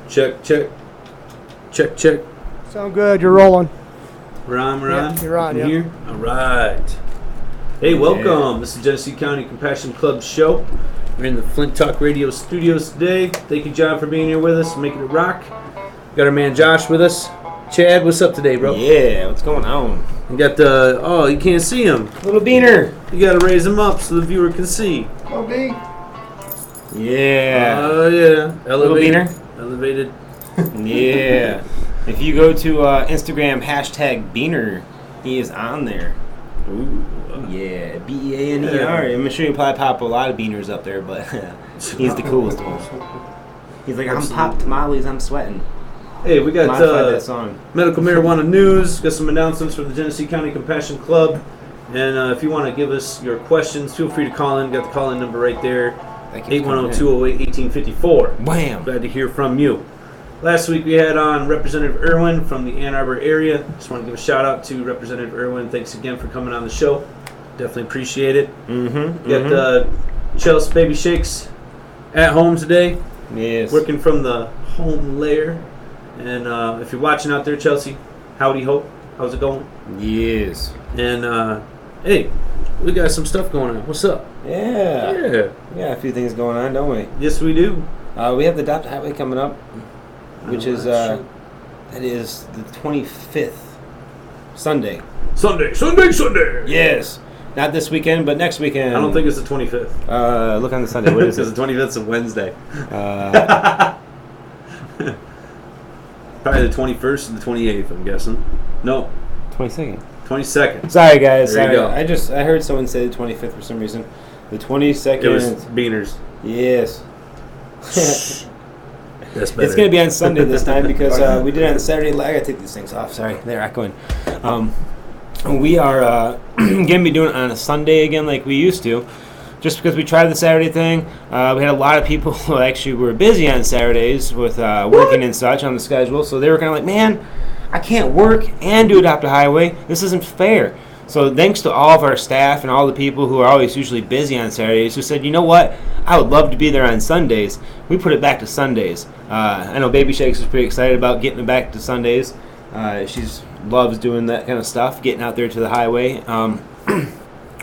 Check, check. Check, check. Sound good. You're rolling. We're on. Yeah, you're on, yeah. Here? All right. Hey, welcome. This is Genesee County Compassion Club show. We're in the Flint Talk Radio studios today. Thank you, John, for being here with us, making it rock. Got our man Josh with us. Chad, what's up today, bro? Yeah, what's going on? You got you can't see him. Little Beaner. You got to raise him up so the viewer can see. Oh, B. Yeah. Oh, yeah. Little Beaner. Elevated. Yeah. If you go to Instagram, #Beaner, he is on there. Ooh. Yeah, Beaner. I'm sure you probably pop a lot of beaners up there, but he's the coolest one. He's like, I'm pop tamales, I'm sweating. Hey, we got that song. medical marijuana news. Got some announcements from the Genesee County Compassion Club. And if you want to give us your questions, feel free to call in. Got the call-in number right there. 810-208-1854. Wham! Glad to hear from you. Last week we had on Representative Irwin from the Ann Arbor area. Just want to give a shout out to Representative Irwin. Thanks again for coming on the show. Definitely appreciate it. Mm-hmm. Got Chelsea Baby Shakes at home today. Yes. Working from the home lair. And if you're watching out there, Chelsea, howdy ho. How's it going? Yes. And hey, we got some stuff going on. What's up? Yeah. Yeah. We got a few things going on, don't we? Yes, we do. We have the Adopt a Highway coming up, which is sure. that is the 25th, Sunday. Sunday. Yes. Not this weekend, but next weekend. I don't think it's the 25th. Look on the Sunday. What is it? Because the 25th is a Wednesday. Probably the 21st and the 28th, I'm guessing. No. 22nd. 22nd. Sorry, guys. There you go. I heard someone say the 25th for some reason. The 22nd. It was Beaners. Yes. That's better. It's going to be on Sunday this time because we did it on Saturday. I got to take these things off. Sorry. They're echoing. We are going to be doing it on a Sunday again like we used to. Just because we tried the Saturday thing. We had a lot of people who actually were busy on Saturdays with working and such on the schedule. So they were kind of like, man, I can't work and do Adopt a Highway. This isn't fair. So thanks to all of our staff and all the people who are always usually busy on Saturdays who said, you know what, I would love to be there on Sundays. We put it back to Sundays. I know Baby Shakes is pretty excited about getting it back to Sundays. She loves doing that kind of stuff, getting out there to the highway.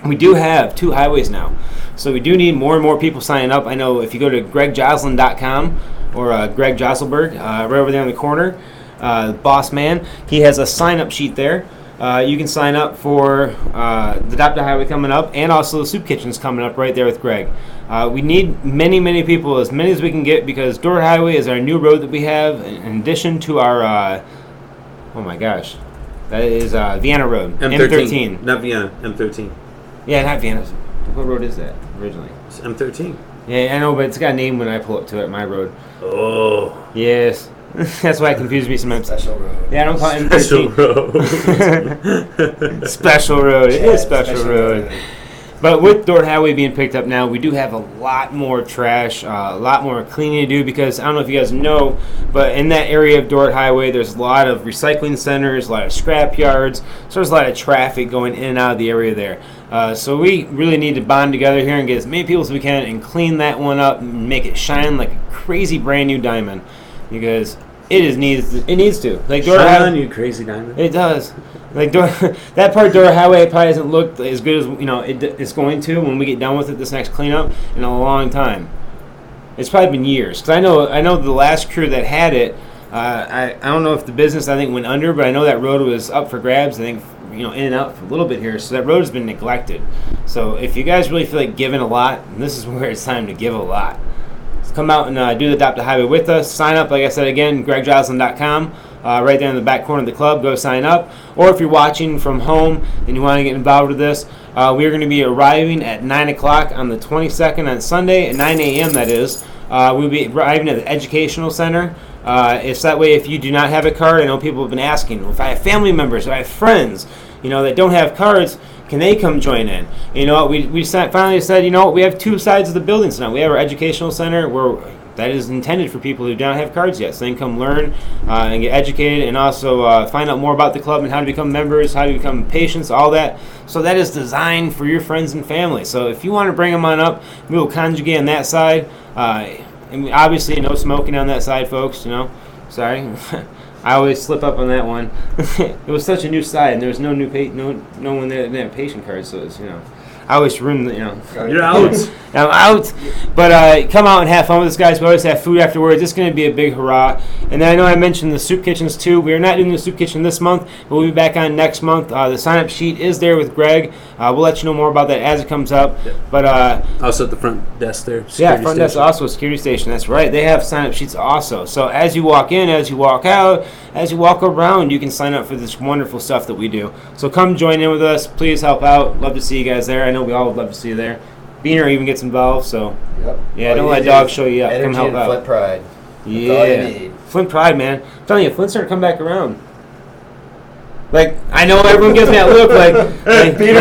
We do have 2 highways now. So we do need more and more people signing up. I know if you go to gregjoslin.com or Greg Josselberg, right over there in the corner, boss man, he has a sign-up sheet there. You can sign up for the Adopt a Highway coming up and also the Soup Kitchen's coming up right there with Greg. We need many, many people, as many as we can get, because Door Highway is our new road that we have in addition to our, oh my gosh, that is Vienna Road, M13. Not Vienna, M13. Yeah, not Vienna. What road is that originally? It's M13. Yeah, I know, but it's got a name when I pull up to it, my road. Oh. Yes. That's why it confuses me sometimes. Special road. Yeah, I don't call it Special M13. road. Special road. It is special road. But with Door Highway being picked up now, we do have a lot more trash, a lot more cleaning to do because I don't know if you guys know, but in that area of Door Highway, there's a lot of recycling centers, a lot of scrap yards, so there's a lot of traffic going in and out of the area there. So we really need to bond together here and get as many people as we can and clean that one up and make it shine like a crazy brand new diamond because it needs to. Like Door Shine Highway, on, you crazy diamond. it does. Like that part of Door Highway probably hasn't looked as good as it's going to when we get done with it this next cleanup in a long time. It's probably been years because I know the last crew that had it. I don't know if the business went under, but I know that road was up for grabs. I think in and out for a little bit here, so that road has been neglected. So if you guys really feel like giving a lot, this is where it's time to give a lot. So come out and do the Adopt a Highway with us. Sign up, like I said again, gregjoslin.com. Right there in the back corner of the club, go sign up. Or if you're watching from home and you want to get involved with this, we're going to be arriving at 9 o'clock on the 22nd on Sunday, at 9 a.m. that is. We'll be arriving at the Educational Center. It's that way if you do not have a card. I know people have been asking, if I have family members, if I have friends, that don't have cards, can they come join in? We finally said, we have 2 sides of the building tonight. We have our Educational Center where that is intended for people who don't have cards yet. So they can come learn and get educated and also find out more about the club and how to become members, how to become patients, all that. So that is designed for your friends and family. So if you want to bring them on up, we will conjugate on that side. And obviously, no smoking on that side, folks. Sorry. I always slip up on that one. It was such a new side, and there was no new no one there that didn't have patient cards, so it's I always ruin the You're out. I'm out. But come out and have fun with us, guys. We always have food afterwards. It's going to be a big hurrah. And then I know I mentioned the soup kitchens too. We are not doing the soup kitchen this month, but we'll be back on next month. The sign-up sheet is there with Greg. We'll let you know more about that as it comes up. Yep. But also at the front desk there. Front desk also a security station. That's right. They have sign-up sheets also. So as you walk in, as you walk out, as you walk around, you can sign up for this wonderful stuff that we do. So come join in with us. Please help out. Love to see you guys there. I know we all would love to see you there. Beaner even gets involved, so don't let dogs show you up. Energy Come help and out. Flint Pride. Yeah, That's all you need. Flint Pride, man. I'm telling you, Flint's starting to come back around. Like, I know everyone gives me that look like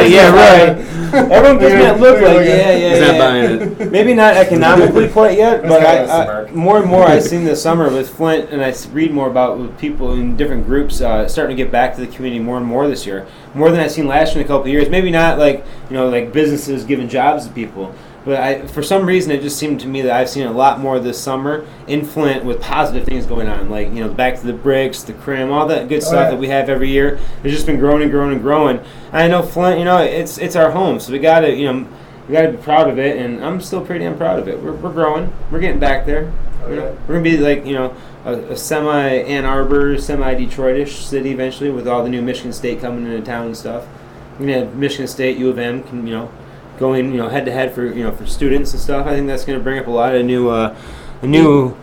yeah, right. Everyone gives me that look like, He's not buying it. Maybe not economically quite yet, but I more and more I've seen this summer with Flint, and I read more about with people in different groups starting to get back to the community more and more this year. More than I've seen last year in a couple of years. Maybe not like businesses giving jobs to people, but for some reason it just seemed to me that I've seen a lot more this summer in Flint with positive things going on, like back to the bricks, the crim, all that good stuff that we have every year. It's just been growing and growing and growing. And I know Flint, it's our home, so we gotta be proud of it, and I'm still pretty proud of it. We're growing, we're getting back there. We're gonna be like a semi-Ann Arbor, semi-Detroitish city eventually, with all the new Michigan State coming into town and stuff. We're gonna have Michigan State, U of M, can going head to head for students and stuff. I think that's gonna bring up a lot of new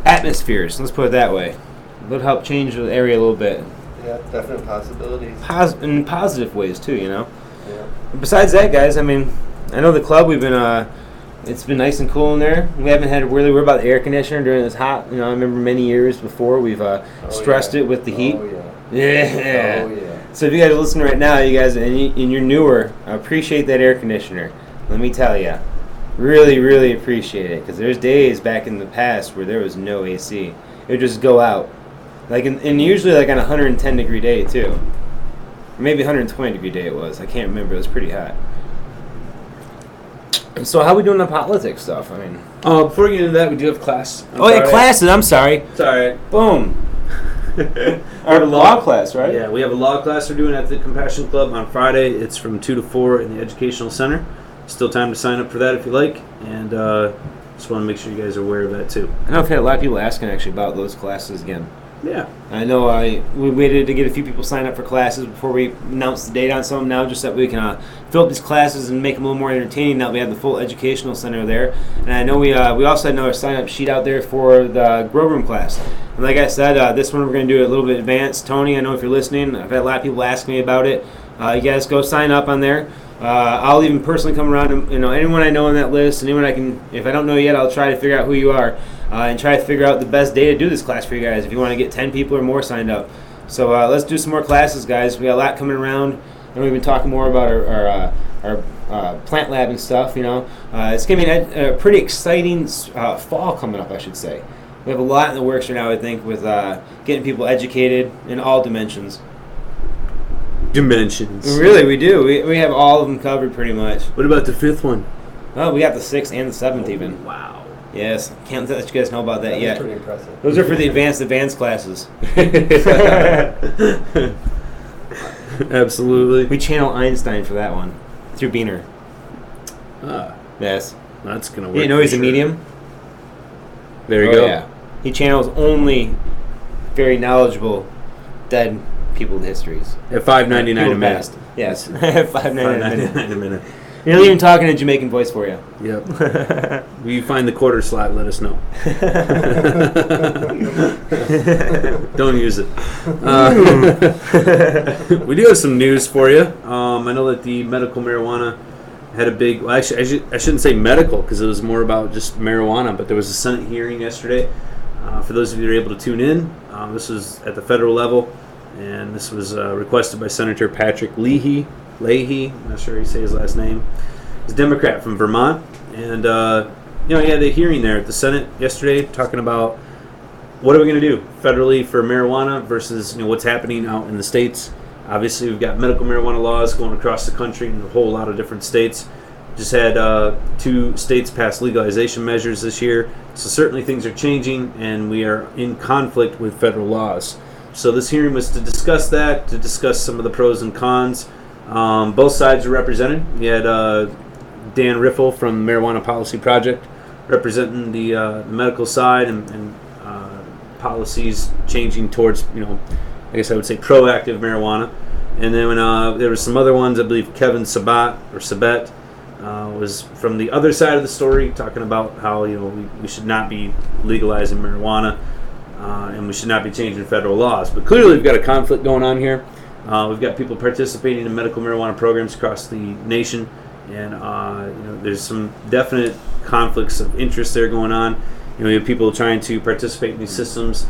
atmospheres. Let's put it that way. It'll help change the area a little bit. Yeah, definite possibilities. In positive ways too, Yeah. Besides that, guys, I mean, I know the club. We've been it's been nice and cool in there. We haven't had to really worry about the air conditioner during this hot. I remember many years before we've stressed it with the heat. Oh yeah. Yeah. Oh yeah. So if you guys are listening right now, you guys, and you're newer, I appreciate that air conditioner. Let me tell you, really, really appreciate it. Because there's days back in the past where there was no AC. It would just go out, and usually like on a 110 degree day too, or maybe 120 degree day it was. I can't remember. It was pretty hot. So how are we doing the politics stuff? I mean, before we get into that, we do have class. Classes. I'm sorry. It's all right. Boom. Our law class, right? Yeah, we have a law class we're doing at the Compassion Club on Friday. It's from 2 to 4 in the Educational Center. Still time to sign up for that if you like. And just want to make sure you guys are aware of that too. I know I've had a lot of people asking actually about those classes again. Yeah. I know we waited to get a few people signed up for classes before we announced the date on some of them now, just that we can fill up these classes and make them a little more entertaining. Now we have the full educational center there. And I know we also had another sign-up sheet out there for the Grow Room class. And like I said, this one we're going to do it a little bit advanced. Tony, I know if you're listening, I've had a lot of people asking me about it. You guys go sign up on there. I'll even personally come around and, anyone I know on that list, anyone I can, if I don't know yet, I'll try to figure out who you are and try to figure out the best day to do this class for you guys if you want to get 10 people or more signed up. So let's do some more classes, guys. We got a lot coming around, and we've been talking more about our plant lab and stuff, It's going to be a pretty exciting fall coming up, I should say. We have a lot in the works right now, I think, with getting people educated in all dimensions. Dimensions. Really, we do. We have all of them covered pretty much. What about the 5th one? Oh, we got the 6th and the 7th even. Wow. Yes, can't let you guys know about that yet. Pretty impressive. Those are for the advanced classes. Absolutely. We channel Einstein for that one through Beaner. Yes. That's going to work. You know he's a medium? There you go. Yeah. He channels only very knowledgeable dead people's histories. At $5.99 a minute. Past. Yes. $5.99 a minute. You're not even talking a Jamaican voice for you. Yep. If you find the quarter slot, let us know. Don't use it. We do have some news for you. I know that the medical marijuana had a big... Well, actually, I shouldn't say medical because it was more about just marijuana, but there was a Senate hearing yesterday. For those of you that are able to tune in, this was at the federal level, and this was requested by Senator Patrick Leahy, I'm not sure how you say his last name. He's a Democrat from Vermont, and he had a hearing there at the Senate yesterday talking about what are we going to do federally for marijuana versus what's happening out in the states. Obviously, we've got medical marijuana laws going across the country in a whole lot of different states, just had 2 states pass legalization measures this year. So certainly things are changing, and we are in conflict with federal laws. So this hearing was to discuss that, to discuss some of the pros and cons. Both sides are represented. You had Dan Riffle from Marijuana Policy Project representing the medical side and policies changing towards, I guess I would say proactive marijuana. And then there was some other ones. I believe Kevin Sabat was from the other side of the story, talking about how we should not be legalizing marijuana and we should not be changing federal laws. But clearly, we've got a conflict going on here. We've got people participating in medical marijuana programs across the nation, and there's some definite conflicts of interest there going on. We have people trying to participate in these systems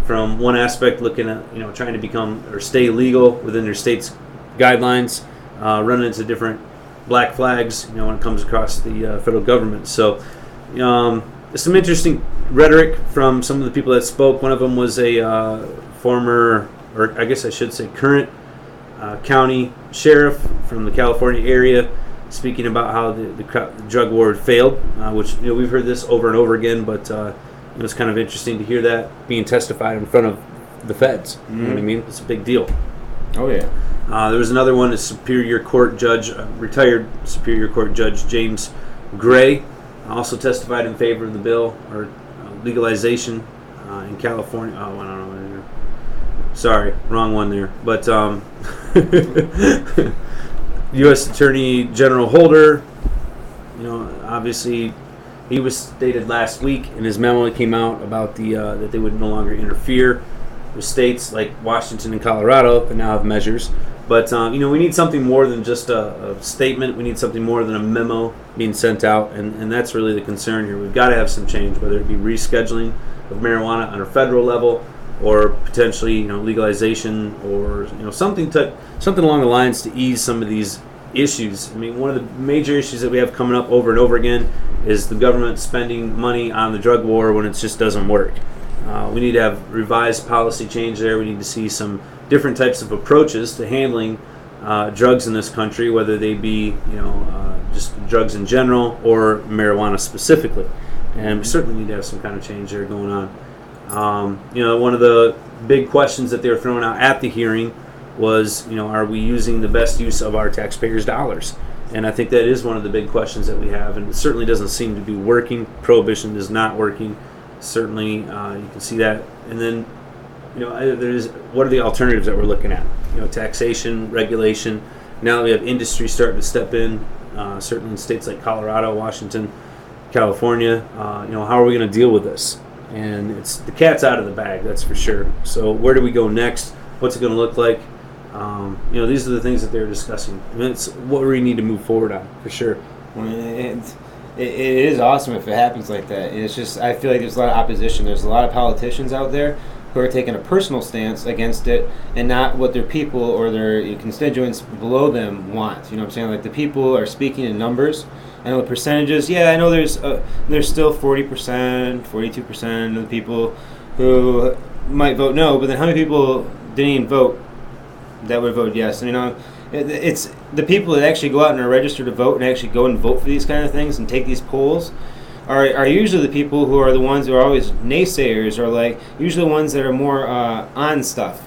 from one aspect, looking at trying to become or stay legal within their state's guidelines, running into different black flags when it comes across the federal government. So there's some interesting rhetoric from some of the people that spoke. One of them was a former, or I guess I should say current county sheriff from the California area, speaking about how the drug war failed, which we've heard this over and over again, but it was kind of interesting to hear that being testified in front of the feds. You know what I mean? It's a big deal. Oh yeah. There was another one, a Superior Court judge, retired Superior Court Judge James Gray, also testified in favor of the bill or legalization in California. Oh, I don't know. Sorry, wrong one there. But U.S. Attorney General Holder, obviously he was stated last week in his memo that came out about that they would no longer interfere with states like Washington and Colorado that now have measures. But we need something more than just a statement. We need something more than a memo being sent out, and that's really the concern here. We've got to have some change, whether it be rescheduling of marijuana on a federal level, or potentially legalization, or something along the lines to ease some of these issues. I mean, one of the major issues that we have coming up over and over again is the government spending money on the drug war when it just doesn't work. We need to have revised policy change there. We need to see some different types of approaches to handling drugs in this country, whether they be just drugs in general or marijuana specifically. And we certainly need to have some kind of change there going on. One of the big questions that they were throwing out at the hearing was, are we using the best use of our taxpayers' dollars? And I think that is one of the big questions that we have, and it certainly doesn't seem to be working. Prohibition is not working. Certainly, you can see that. And then, what are the alternatives that we're looking at? Taxation, regulation. Now that we have industry starting to step in, certainly in states like Colorado, Washington, California, how are we going to deal with this? And it's the cat's out of the bag, that's for sure. So where do we go next? What's it going to look like? These are the things that they're discussing. I mean, it's what we need to move forward on, for sure. It is awesome if it happens like that. And it's just, I feel like there's a lot of opposition. There's a lot of politicians out there who are taking a personal stance against it and not what their people or their constituents below them want. You know what I'm saying? Like, the people are speaking in numbers. I know the percentages. Yeah, I know there's still 40%, 42% of the people who might vote no, but then how many people didn't even vote that would vote yes? And, it's the people that actually go out and are registered to vote and actually go and vote for these kind of things and take these polls are usually the people who are the ones who are always naysayers, or like usually the ones that are more on stuff,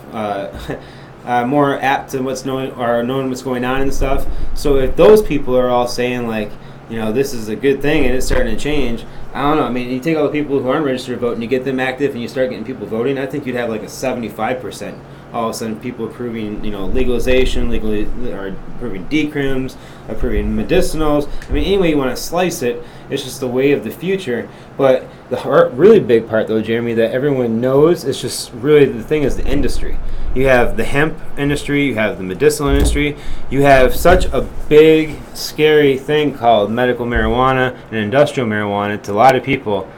more apt to knowing what's going on and stuff. So if those people are all saying like, this is a good thing and it's starting to change, I don't know. I mean, you take all the people who aren't registered to vote and you get them active and you start getting people voting, I think you'd have like a 75%. All of a sudden, people approving, legalization, or approving decrims, approving medicinals. I mean, any way you want to slice it, it's just the way of the future. But the really big part, though, Jeremy, that everyone knows is just really the thing is the industry. You have the hemp industry, you have the medicinal industry, you have such a big, scary thing called medical marijuana and industrial marijuana to a lot of people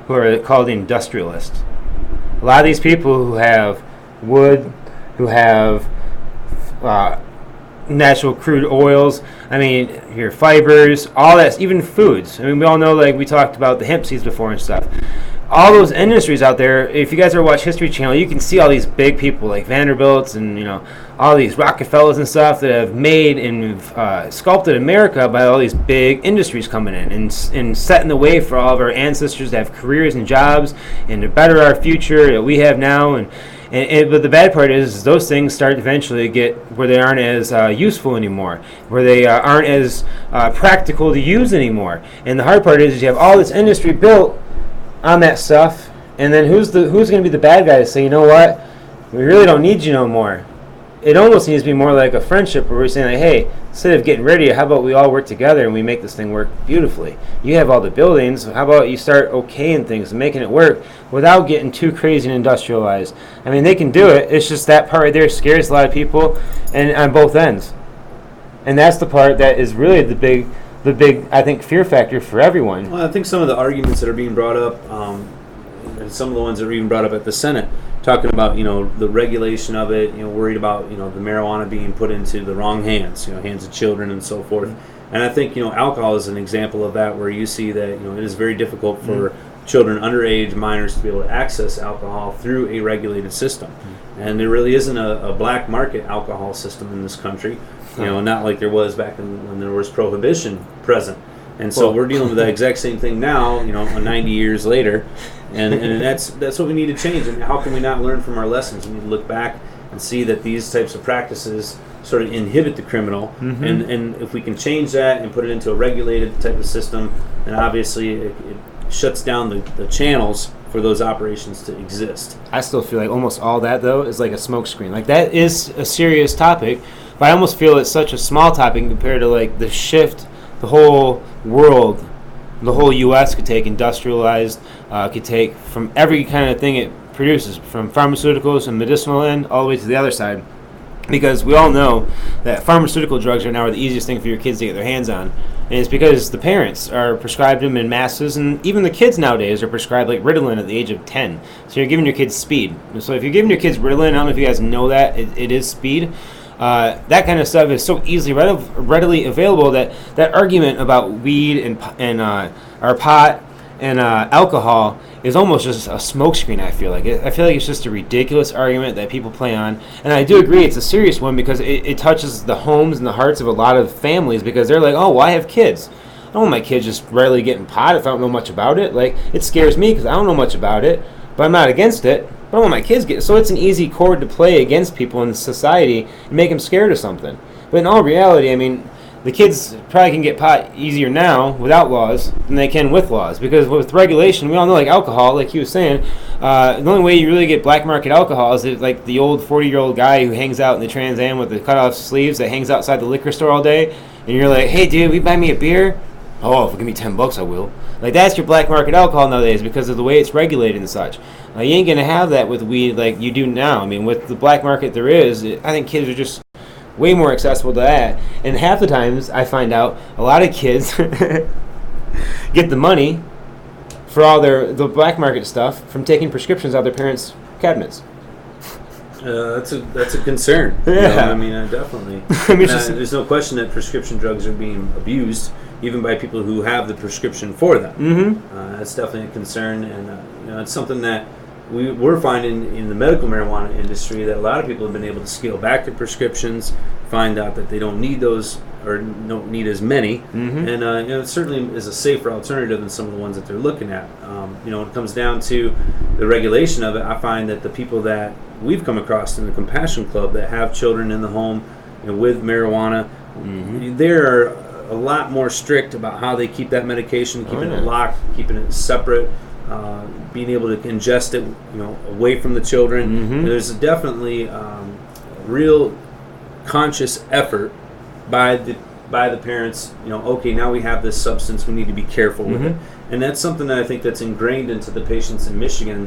who are called industrialists. A lot of these people who have wood, who have natural crude oils, I mean, your fibers, all that, even foods. I mean, we all know, like we talked about the hemp seeds before and stuff. all those industries out there, if you guys ever watch History Channel, you can see all these big people like Vanderbilts and, all these Rockefellers and stuff that have made and sculpted America by all these big industries coming in and setting the way for all of our ancestors to have careers and jobs and to better our future that we have now. But the bad part is those things start eventually to get where they aren't as useful anymore, where they aren't as practical to use anymore. And the hard part is you have all this industry built on that stuff, and then who's going to be the bad guy to say, you know what, we really don't need you no more? It almost needs to be more like a friendship where we're saying, like, hey, instead of getting rid of you, how about we all work together and we make this thing work beautifully? You have all the buildings, how about you start okaying things and making it work without getting too crazy and industrialized? I mean, they can do it. It's just that part right there scares a lot of people, and on both ends. And that's the part that is really the big, I think, fear factor for everyone. Well, I think some of the arguments that are being brought up, and some of the ones that are even brought up at the Senate, talking about, the regulation of it, worried about, the marijuana being put into the wrong hands, hands of children and so forth. And I think, alcohol is an example of that, where you see that, it is very difficult for children underage, minors, to be able to access alcohol through a regulated system. And there really isn't a black market alcohol system in this country, not like there was back when there was prohibition present. And so we're dealing with that exact same thing now, 90 years later, and that's what we need to change. And how can we not learn from our lessons? We need to look back and see that these types of practices sort of inhibit the criminal, and if we can change that and put it into a regulated type of system, then obviously it shuts down the channels for those operations to exist. I still feel like almost all that, though, is like a smokescreen. Like, that is a serious topic, but I almost feel it's such a small topic compared to, like, the shift the whole world, the whole U.S. could take industrialized, could take from every kind of thing it produces, from pharmaceuticals and medicinal end all the way to the other side. Because we all know that pharmaceutical drugs right now are the easiest thing for your kids to get their hands on. And it's because the parents are prescribed them in masses, and even the kids nowadays are prescribed like Ritalin at the age of 10. So you're giving your kids speed. And so if you're giving your kids Ritalin, I don't know if you guys know that, it is speed. That kind of stuff is so easily readily available that argument about weed and or pot and alcohol is almost just a smokescreen. I feel like it's just a ridiculous argument that people play on, and I do agree it's a serious one because it touches the homes and the hearts of a lot of families, because they're like, oh, well, I have kids. I don't want my kids just readily getting pot if I don't know much about it. Like, it scares me because I don't know much about it, but I'm not against it. I don't want my kids get. So it's an easy chord to play against people in society and make them scared of something. But in all reality, I mean, the kids probably can get pot easier now without laws than they can with laws. Because with regulation, we all know, like alcohol, like he was saying, the only way you really get black market alcohol is like the old 40-year-old guy who hangs out in the Trans Am with the cut-off sleeves that hangs outside the liquor store all day. And you're like, hey, dude, will you buy me a beer? Oh, if you give me $10, I will. Like, that's your black market alcohol nowadays because of the way it's regulated and such. You ain't going to have that with weed like you do now. I mean, with the black market there is, I think kids are just way more accessible to that. And half the times I find out a lot of kids get the money for all the black market stuff from taking prescriptions out of their parents' cabinets. That's a concern. Yeah. I mean, definitely. There's no question that prescription drugs are being abused, even by people who have the prescription for them. Mm-hmm. That's definitely a concern, and it's something that we're finding in the medical marijuana industry, that a lot of people have been able to scale back their prescriptions, find out that they don't need those or don't need as many, and it certainly is a safer alternative than some of the ones that they're looking at. When it comes down to the regulation of it, I find that the people that we've come across in the Compassion Club that have children in the home with marijuana, they're a lot more strict about how they keep that medication, keeping it locked, keeping it separate, being able to ingest it, away from the children. There's definitely a real conscious effort by the parents. Okay, now we have this substance, we need to be careful with it, and that's something that I think that's ingrained into the patients in Michigan.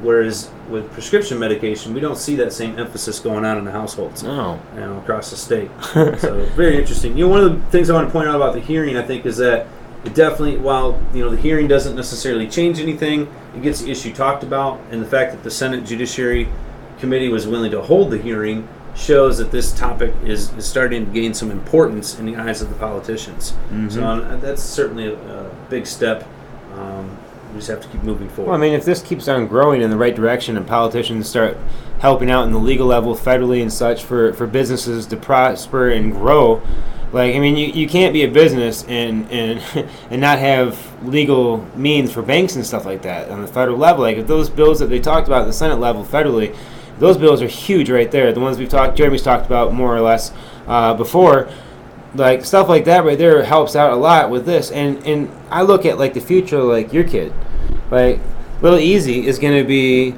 Whereas with prescription medication, we don't see that same emphasis going on in the households across the state. So very interesting. One of the things I want to point out about the hearing, I think, is that it definitely, while the hearing doesn't necessarily change anything, it gets the issue talked about, and the fact that the Senate Judiciary Committee was willing to hold the hearing shows that this topic is starting to gain some importance in the eyes of the politicians. So that's certainly a big step. We just have to keep moving forward. Well, I mean, if this keeps on growing in the right direction and politicians start helping out in the legal level federally and such for businesses to prosper and grow, like, I mean, you can't be a business and and not have legal means for banks and stuff like that on the federal level. Like, if those bills that they talked about at the Senate level federally, those bills are huge right there. The ones Jeremy's talked about more or less before. Like, stuff like that right there helps out a lot with this. And I look at, like, the future, like your kid. Like, little Easy is going to be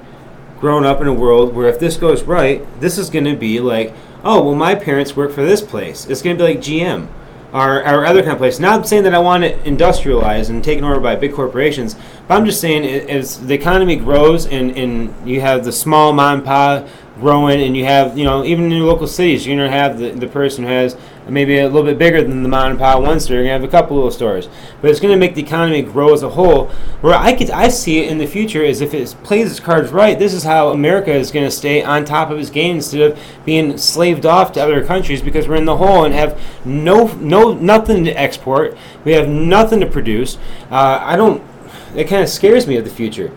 grown up in a world where if this goes right, this is going to be like, oh, well, my parents work for this place. It's going to be like GM or other kind of place. Not saying that I want it industrialized and taken over by big corporations, but I'm just saying as the economy grows and you have the small mom and pop growing, and you have, even in your local cities, you're going to have the person who has maybe a little bit bigger than the mom and pop one store. You're going to have a couple little stores. But it's going to make the economy grow as a whole, where I see it in the future as if it plays its cards right. This is how America is going to stay on top of its game instead of being slaved off to other countries, because we're in the hole and have nothing to export. We have nothing to produce. It kind of scares me of the future.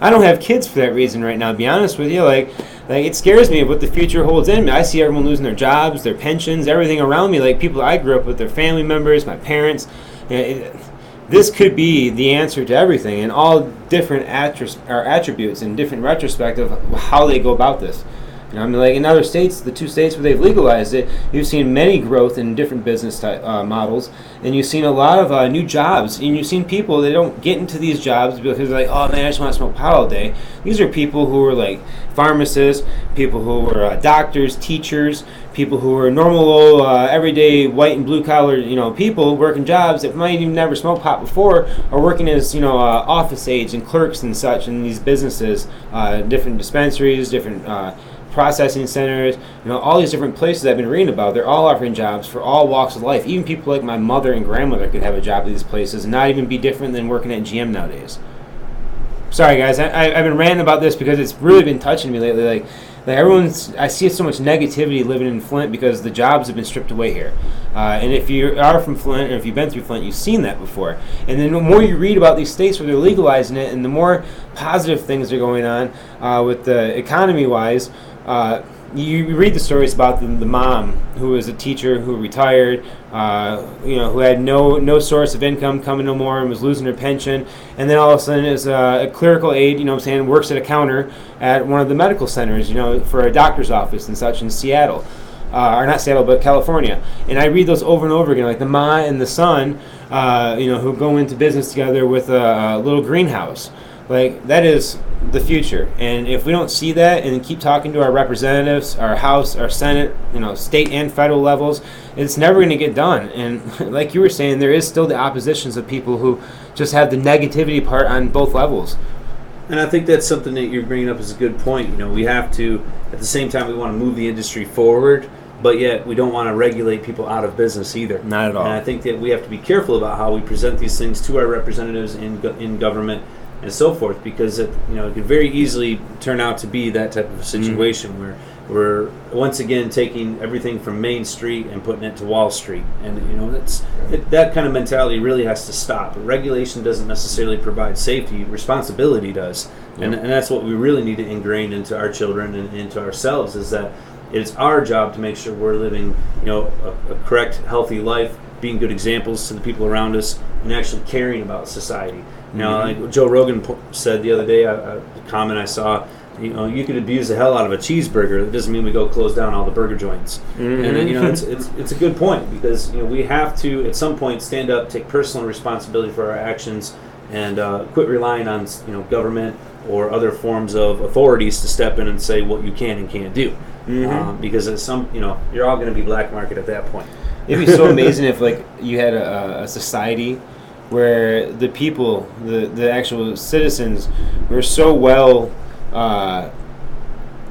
I don't have kids for that reason right now, to be honest with you. Like it scares me of what the future holds in me. I see everyone losing their jobs, their pensions, everything around me. Like, people I grew up with, their family members, my parents. This could be the answer to everything, and all different attributes and different retrospect of how they go about this. I mean, like in other states, the 2 states where they've legalized it, you've seen many growth in different business type, models, and you've seen a lot of new jobs, and you've seen people that don't get into these jobs because they're like, oh man, I just want to smoke pot all day. These are people who are like pharmacists, people who are doctors, teachers, people who are normal, everyday white and blue collar, people working jobs that might even never smoked pot before, are working as office aides and clerks and such in these businesses, different dispensaries, different processing centers, all these different places I've been reading about. They're all offering jobs for all walks of life. Even people like my mother and grandmother could have a job at these places and not even be different than working at GM nowadays. Sorry guys, I've been ranting about this because it's really been touching me lately. Like I see so much negativity living in Flint because the jobs have been stripped away here. And if you are from Flint, or if you've been through Flint, you've seen that before. And then the more you read about these states where they're legalizing it, and the more positive things are going on with the economy-wise. You read the stories about the mom who was a teacher who retired, who had no source of income coming no more and was losing her pension, and then all of a sudden is a clerical aide, works at a counter at one of the medical centers, for a doctor's office and such in Seattle. Or not Seattle, but California. And I read those over and over again, like the ma and the son, who go into business together with a little greenhouse. Like, that is the future. And if we don't see that and keep talking to our representatives, our House, our Senate, state and federal levels, it's never going to get done. And like you were saying, there is still the oppositions of people who just have the negativity part on both levels. And I think that's something that you're bringing up is a good point. We have to, at the same time, we want to move the industry forward, but yet we don't want to regulate people out of business either. Not at all. And I think that we have to be careful about how we present these things to our representatives in government and so forth, because it could very easily turn out to be that type of a situation where we're once again taking everything from Main Street and putting it to Wall Street, and that kind of mentality really has to stop. Regulation doesn't necessarily provide safety; responsibility does, and that's what we really need to ingrain into our children and into ourselves, is that it's our job to make sure we're living a correct, healthy life, being good examples to the people around us, and actually caring about society. Like Joe Rogan said the other day, a comment I saw, you could abuse the hell out of a cheeseburger. That doesn't mean we go close down all the burger joints. Mm-hmm. And it's a good point, because we have to at some point stand up, take personal responsibility for our actions, and quit relying on government or other forms of authorities to step in and say what you can and can't do. Mm-hmm. Because at you're all going to be black market at that point. It'd be so amazing if you had a society where the people, the actual citizens, were so well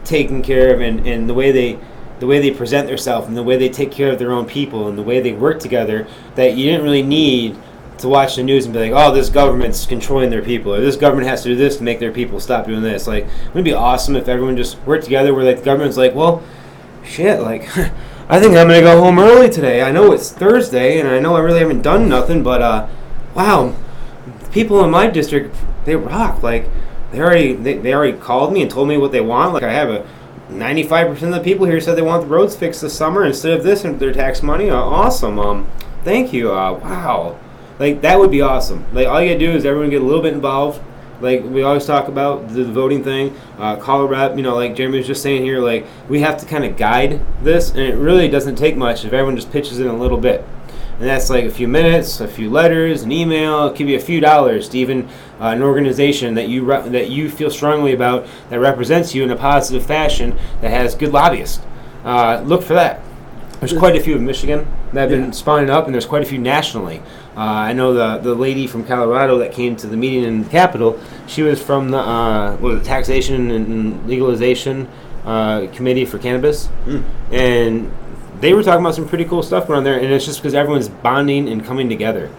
taken care of, and the way they present themselves, and the way they take care of their own people, and the way they work together, that you didn't really need to watch the news and be like, oh, this government's controlling their people, or this government has to do this to make their people stop doing this. Like, wouldn't it be awesome if everyone just worked together, where the government's like, well, shit, I think I'm going to go home early today. I know it's Thursday, and I know I really haven't done nothing, but wow, people in my district, they rock. Like, they already called me and told me what they want. Like, I have a 95% of the people here said they want the roads fixed this summer instead of this and their tax money. Awesome. Thank you. Wow. Like, that would be awesome. Like, all you gotta do is everyone get a little bit involved. Like, we always talk about the voting thing. Call a rep. Like Jeremy was just saying here, like, we have to kind of guide this, and it really doesn't take much if everyone just pitches in a little bit. And that's like a few minutes, a few letters, an email. It could be a few dollars to even an organization that you feel strongly about that represents you in a positive fashion that has good lobbyists. Look for that. There's quite a few in Michigan that have been spawning up, and there's quite a few nationally. I know the lady from Colorado that came to the meeting in the Capitol. She was from the Taxation and Legalization Committee for Cannabis, and they were talking about some pretty cool stuff going on there. And it's just because everyone's bonding and coming together.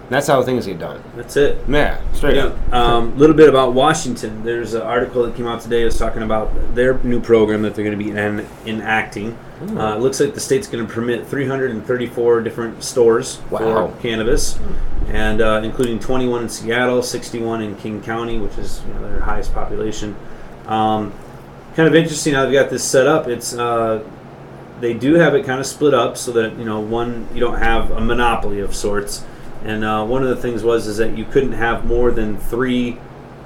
That's how things get done. That's it. Yeah, straight up. A little bit about Washington. There's an article that came out today that's talking about their new program that they're going to be enacting. It looks like the state's going to permit 334 different stores for cannabis, and including 21 in Seattle, 61 in King County, which is their highest population. Kind of interesting how they've got this set up. It's they do have it kind of split up so that one, you don't have a monopoly of sorts. And one of the things is that you couldn't have more than 3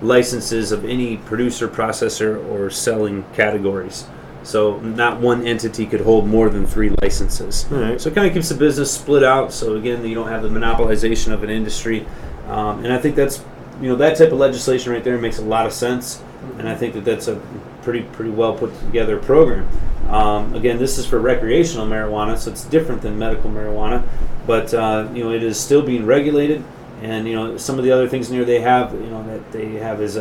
licenses of any producer, processor, or selling categories. So not one entity could hold more than 3 licenses. Right. So it kind of keeps the business split out. So again, you don't have the monopolization of an industry. And I think that's that type of legislation right there makes a lot of sense. And I think that's a pretty well put together program. Again, this is for recreational marijuana, so it's different than medical marijuana. But it is still being regulated, and some of the other things in here they have is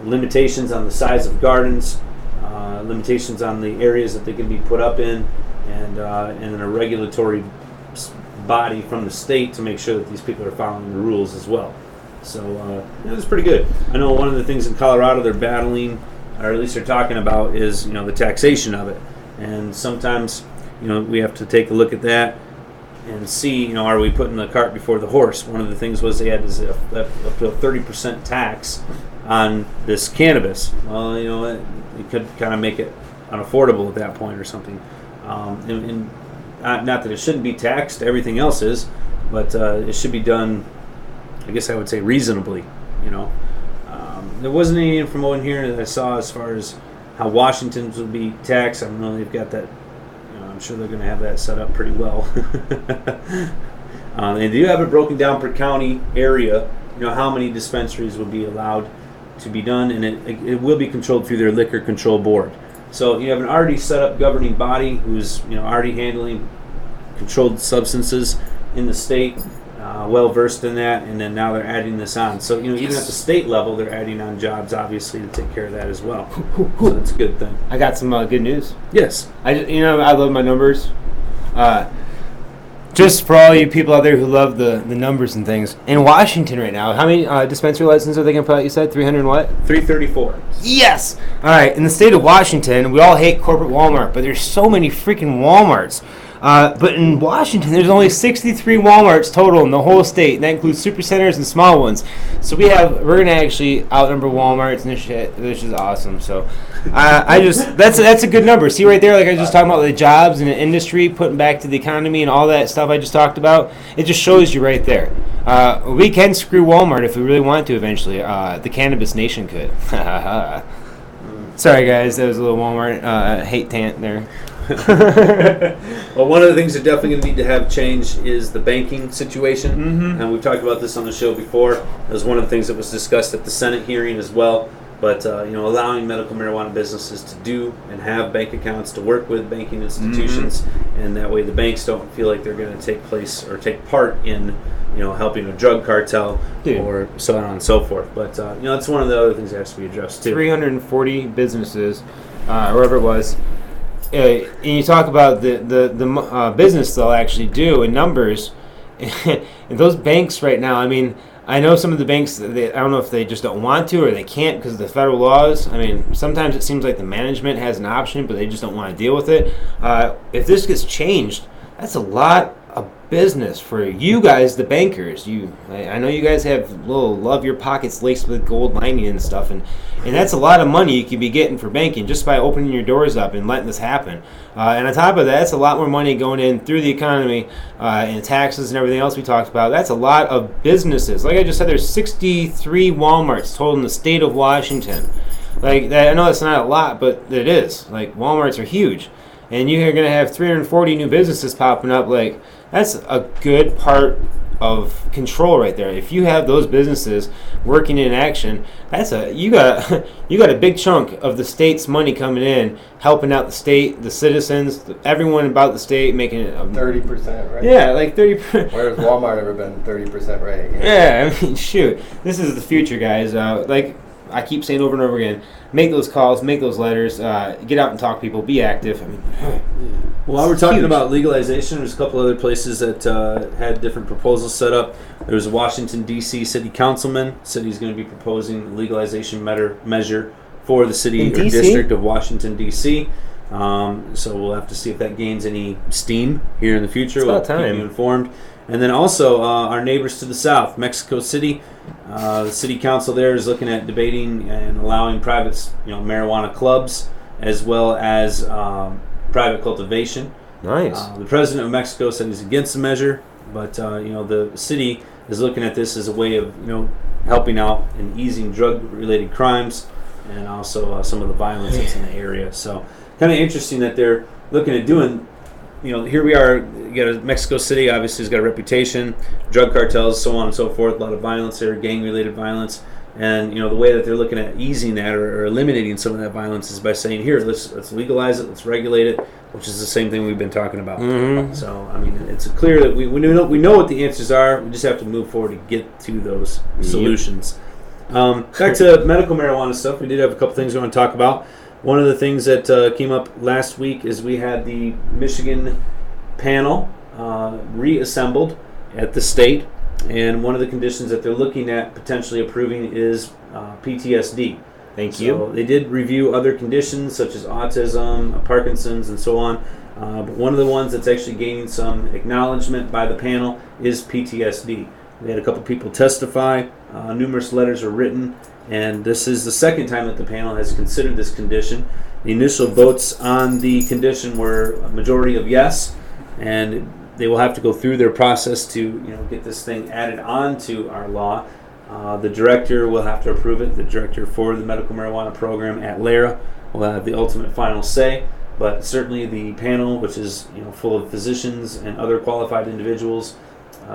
limitations on the size of gardens, limitations on the areas that they can be put up in, and then a regulatory body from the state to make sure that these people are following the rules as well. So it's pretty good. I know one of the things in Colorado they're battling, or at least they're talking about, is the taxation of it, and sometimes we have to take a look at that and see, are we putting the cart before the horse? One of the things was they had up to a 30% tax on this cannabis. Well, it could kind of make it unaffordable at that point or something. And not that it shouldn't be taxed, everything else is, but it should be done, I guess I would say, reasonably. There wasn't any info in here that I saw as far as how Washington's would be taxed. I don't know, they've got that. I'm sure they're going to have that set up pretty well. They do have it broken down per county area, how many dispensaries would be allowed to be done, and it will be controlled through their liquor control board. So you have an already set up governing body who's already handling controlled substances in the state, well versed in that, and then now they're adding this on. So even at the state level, they're adding on jobs, obviously, to take care of that as well. So that's a good thing. I got some good news. Yes. I love my numbers. Just for all you people out there who love the numbers and things, in Washington right now, how many dispensary licenses are they going to put out? You said 300 and what? 334. Yes! All right, in the state of Washington, we all hate corporate Walmart, but there's so many freaking Walmarts. But in Washington, there's only 63 Walmarts total in the whole state, and that includes supercenters and small ones. So we're gonna actually outnumber Walmarts and this shit, which is awesome. So that's a good number. See right there, like I was just talking about the jobs and the industry, putting back to the economy and all that stuff I just talked about. It just shows you right there. We can screw Walmart if we really want to eventually. The Cannabis Nation could. Sorry guys, that was a little Walmart hate tant there. Well, one of the things they're definitely going to need to have change is the banking situation. Mm-hmm. And we've talked about this on the show before. It was one of the things that was discussed at the Senate hearing as well. But allowing medical marijuana businesses to do and have bank accounts to work with banking institutions, and that way the banks don't feel like they're going to take place or take part in helping a drug cartel or so on and so forth. But that's one of the other things that has to be addressed too. 340 businesses, wherever it was. And you talk about the business they'll actually do in numbers, and those banks right now. I mean, I know some of the banks. I don't know if they just don't want to or they can't because of the federal laws. I mean, sometimes it seems like the management has an option, but they just don't want to deal with it. If this gets changed, that's a business for you guys, the bankers. I know you guys have little love your pockets laced with gold lining and stuff, and that's a lot of money you could be getting for banking just by opening your doors up and letting this happen. And on top of that, that's a lot more money going in through the economy and taxes and everything else we talked about. That's a lot of businesses. Like I just said, there's 63 Walmarts total in the state of Washington. Like that, I know that's not a lot, but it is. Like Walmarts are huge, and you're going to have 340 new businesses popping up. Like that's a good part of control right there. If you have those businesses working in action, you got a big chunk of the state's money coming in, helping out the state, the citizens, everyone about the state, making it 30%, right? Yeah, like 30%. Where's Walmart ever been 30% right? Yeah, I mean, shoot, this is the future, guys. Like I keep saying over and over again, make those calls, make those letters, get out and talk to people, be active. I mean, while we're talking about legalization, there's a couple other places that had different proposals set up. There was a Washington, D.C. city councilman said he's going to be proposing a legalization measure for the city or district of Washington, D.C. So we'll have to see if that gains any steam here in the future. We'll keep you informed. And then also our neighbors to the south, Mexico City. The city council there is looking at debating and allowing private, marijuana clubs as well as private cultivation. Nice. The president of Mexico said he's against the measure, but the city is looking at this as a way of helping out and easing drug-related crimes and also some of the violence that's in the area. So kind of interesting that they're looking at doing. Here we are. You got Mexico City. Obviously, has got a reputation, drug cartels, so on and so forth. A lot of violence there, gang-related violence, and the way that they're looking at easing that or eliminating some of that violence is by saying, "Here, let's legalize it, let's regulate it," which is the same thing we've been talking about. Mm-hmm. So, I mean, it's clear that we know what the answers are. We just have to move forward to get to those solutions. Back to medical marijuana stuff. We did have a couple things we want to talk about. One of the things that came up last week is we had the Michigan panel reassembled at the state, and one of the conditions that they're looking at potentially approving is PTSD. Thank you. So they did review other conditions such as autism, Parkinson's, and so on. But one of the ones that's actually gaining some acknowledgement by the panel is PTSD. We had a couple people testify. Numerous letters are written. And this is the second time that the panel has considered this condition. The initial votes on the condition were a majority of yes, and they will have to go through their process to get this thing added on to our law. The director will have to approve it. The director for the medical marijuana program at LARA will have the ultimate final say. But certainly the panel, which is full of physicians and other qualified individuals,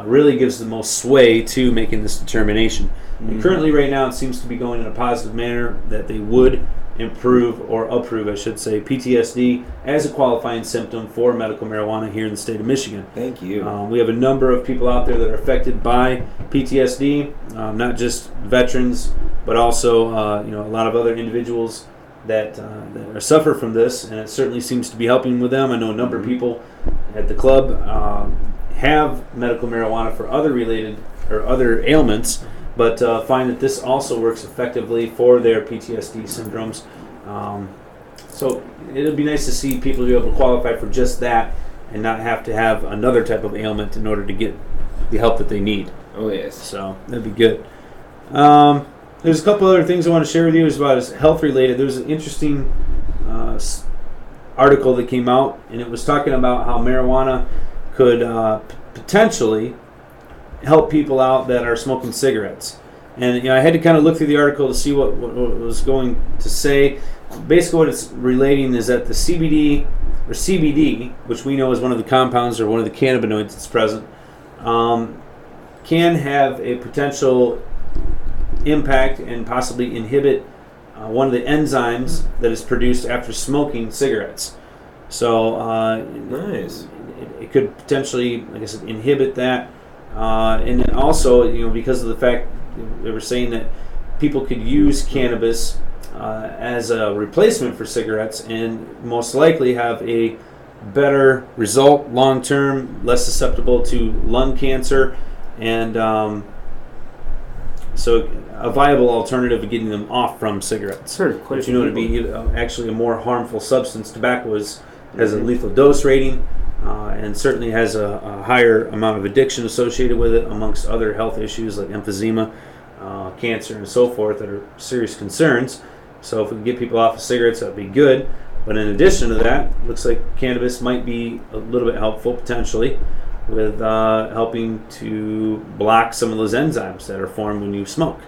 really gives the most sway to making this determination. Mm-hmm. And currently, right now, it seems to be going in a positive manner that they would approve, I should say, PTSD as a qualifying symptom for medical marijuana here in the state of Michigan. Thank you. We have a number of people out there that are affected by PTSD, not just veterans, but also a lot of other individuals that suffer from this, and it certainly seems to be helping with them. I know a number of people at the club have medical marijuana for other ailments, but find that this also works effectively for their PTSD syndromes. So it'll be nice to see people be able to qualify for just that and not have to have another type of ailment in order to get the help that they need. Oh, yes. So that'd be good. There's a couple other things I want to share with you as health related. There was an interesting article that came out, and it was talking about how marijuana could potentially help people out that are smoking cigarettes. And I had to kind of look through the article to see what it was going to say. Basically what it's relating is that the CBD, which we know is one of the compounds or one of the cannabinoids that's present, can have a potential impact and possibly inhibit one of the enzymes that is produced after smoking cigarettes. So nice. It could potentially, like I said, inhibit that. And then also, because of the fact they were saying that people could use cannabis as a replacement for cigarettes and most likely have a better result long term, less susceptible to lung cancer, and so a viable alternative of getting them off from cigarettes. But to be actually a more harmful substance. Tobacco has a lethal dose rating. and certainly has a higher amount of addiction associated with it, amongst other health issues like emphysema, cancer, and so forth that are serious concerns. So if we can get people off of cigarettes, that would be good. But in addition to that, looks like cannabis might be a little bit helpful potentially with helping to block some of those enzymes that are formed when you smoke.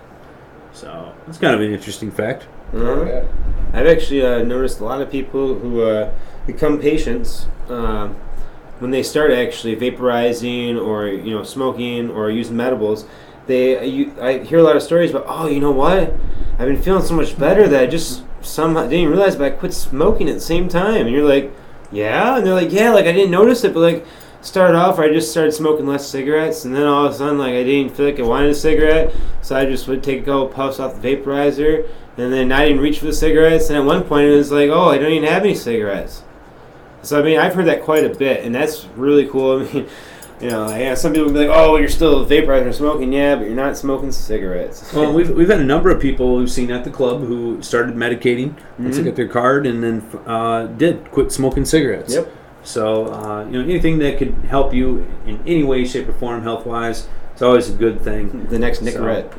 So it's kind of an interesting fact. Yeah. I've actually noticed a lot of people who become patients when they start actually vaporizing or smoking or using medibles. I hear a lot of stories about, oh, you know what? I've been feeling so much better that I just somehow didn't even realize, but I quit smoking at the same time. And you're like, yeah? And they're like, yeah, like I didn't notice it, but like started off, I just started smoking less cigarettes, and then all of a sudden, like I didn't feel like I wanted a cigarette, so I just would take a couple puffs off the vaporizer, and then I didn't reach for the cigarettes, and at one point it was like, oh, I don't even have any cigarettes. So I mean, I've heard that quite a bit, and that's really cool. I mean, some people will be like, oh, you're still vaporizing or smoking, yeah, but you're not smoking cigarettes. Well, we've had a number of people we've seen at the club who started medicating once they got their card, and then did quit smoking cigarettes. Yep. So, anything that could help you in any way, shape, or form, health-wise, it's always a good thing. The next Nicorette.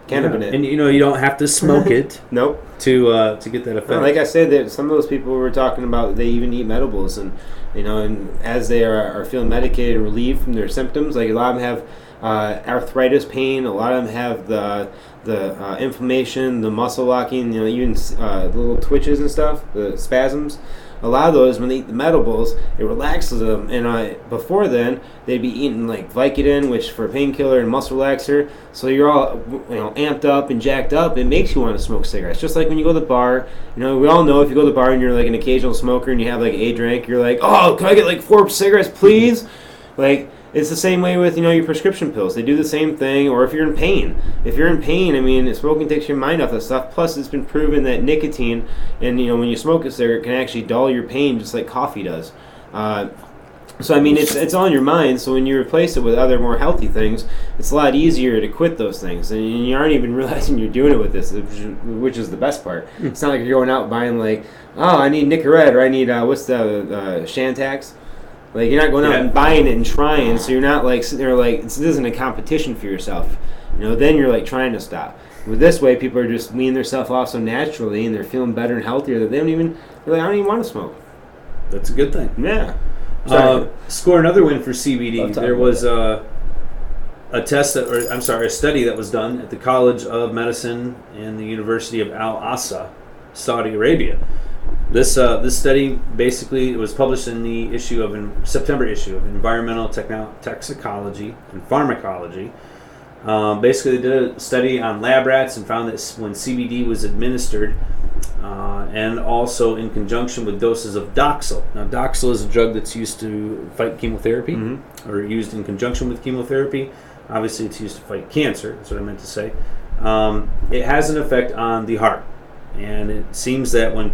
Cannabis. And you don't have to smoke it. Nope. To get that effect. Well, like I said, that some of those people we were talking about, they even eat medibles, and and as they are feeling medicated and relieved from their symptoms, like a lot of them have arthritis pain, a lot of them have the inflammation, the muscle locking, even little twitches and stuff, the spasms. A lot of those, when they eat the medibles, it relaxes them. And before then, they'd be eating like Vicodin, which for a painkiller and muscle relaxer. So you're all amped up and jacked up. It makes you want to smoke cigarettes. Just like when you go to the bar. We all know if you go to the bar and you're like an occasional smoker and you have like a drink, you're like, oh, can I get like 4 cigarettes, please? Like, it's the same way with your prescription pills. They do the same thing. Or if you're in pain, I mean, smoking takes your mind off that stuff. Plus, it's been proven that nicotine and when you smoke a cigarette can actually dull your pain just like coffee does. So I mean, it's on your mind. So when you replace it with other more healthy things, it's a lot easier to quit those things, and you aren't even realizing you're doing it with this, which is the best part. It's not like you're going out buying like, oh, I need Nicorette or I need what's the Shantax. Like, you're not going out and buying it and trying, so you're not like sitting there like, this isn't a competition for yourself. Then you're like trying to stop. With this way, people are just weaning themselves off so naturally, and they're feeling better and healthier that I don't even want to smoke. That's a good thing. Yeah. Score another win for CBD. There was a study that was done at the College of Medicine and the University of Al Asa, Saudi Arabia. This study basically was published in the September issue of Environmental Toxicology and Pharmacology. Basically, they did a study on lab rats and found that when CBD was administered and also in conjunction with doses of Doxil. Now, Doxil is a drug that's used to fight chemotherapy or used in conjunction with chemotherapy. Obviously, it's used to fight cancer. That's what I meant to say. It has an effect on the heart. And it seems that when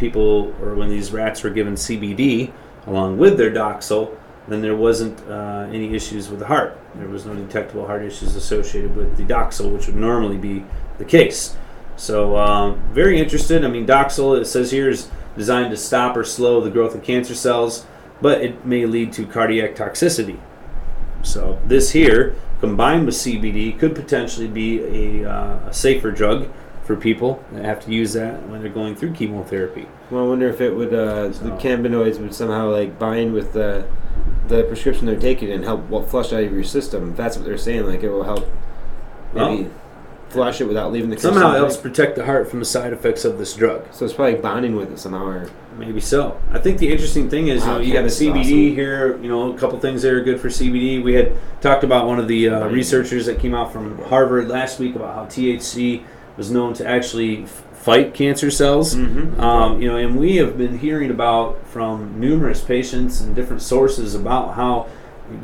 these rats were given CBD along with their Doxil, then there wasn't any issues with the heart. There was no detectable heart issues associated with the Doxil, which would normally be the case. So very interested. I mean, Doxil, it says here, is designed to stop or slow the growth of cancer cells, but it may lead to cardiac toxicity. So this here, combined with CBD, could potentially be a safer drug for people that have to use that when they're going through chemotherapy. Well, I wonder if it would the cannabinoids would somehow like bind with the prescription they're taking and help flush out of your system. If that's what they're saying, like it will help maybe flush it without leaving the system. Somehow it helps protect the heart from the side effects of this drug. So it's probably bonding with it somehow, or maybe so. I think the interesting thing is, you got the CBD awesome. Here. A couple things that are good for CBD. We had talked about one of the researchers that came out from Harvard last week about how THC was known to actually fight cancer cells. And we have been hearing about from numerous patients and different sources about how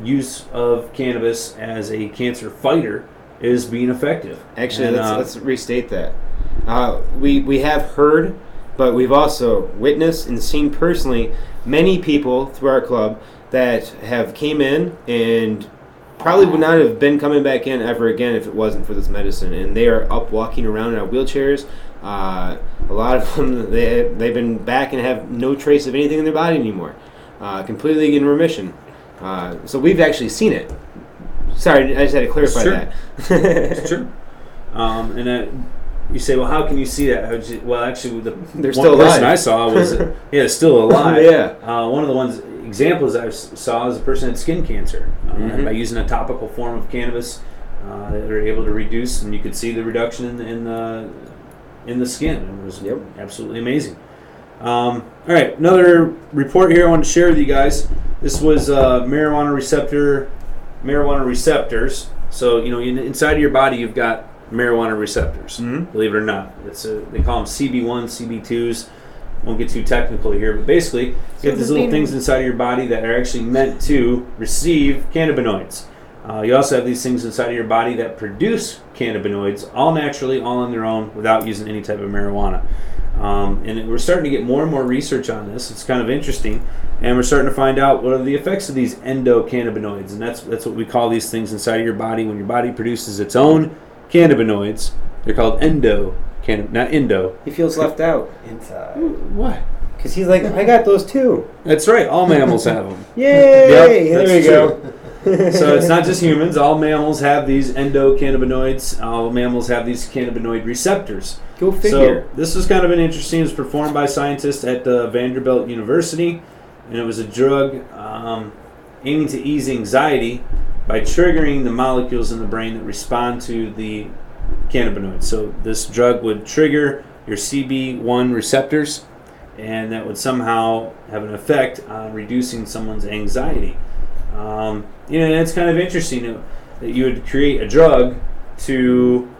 use of cannabis as a cancer fighter is being effective. Actually, let's restate that. We have heard, but we've also witnessed and seen personally many people through our club that have came in and probably would not have been coming back in ever again if it wasn't for this medicine. And they are up walking around in our wheelchairs. A lot of them, they've been back and have no trace of anything in their body anymore. completely in remission. So we've actually seen it. Sorry, I just had to clarify that. It's true. You say, well, how can you see that? Well, actually, They're one still person alive. I saw was still alive. Yeah. One of the examples I saw is a person had skin cancer. By using a topical form of cannabis, they were able to reduce, and you could see the reduction in the skin. It was absolutely amazing. All right, another report here I want to share with you guys. This was marijuana receptors. So inside of your body you've got marijuana receptors. Believe it or not, they call them CB1, CB2s. Won't get too technical here, but basically you have these little things inside of your body that are actually meant to receive cannabinoids. You also have these things inside of your body that produce cannabinoids, all naturally, all on their own, without using any type of marijuana. And we're starting to get more and more research on this. It's kind of interesting, and we're starting to find out what are the effects of these endocannabinoids, and that's what we call these things inside of your body. When your body produces its own cannabinoids, they're called not endo. He feels left out. Inside. What? Because he's like, I got those too. That's right. All mammals have them. Yay! Yep, There we go. So it's not just humans. All mammals have these endocannabinoids. All mammals have these cannabinoid receptors. Go figure. So this was kind of an interesting. It was performed by scientists at Vanderbilt University, and it was a drug aiming to ease anxiety by triggering the molecules in the brain that respond to the cannabinoids. So this drug would trigger your CB1 receptors, and that would somehow have an effect on reducing someone's anxiety. It's kind of interesting that you would create a drug to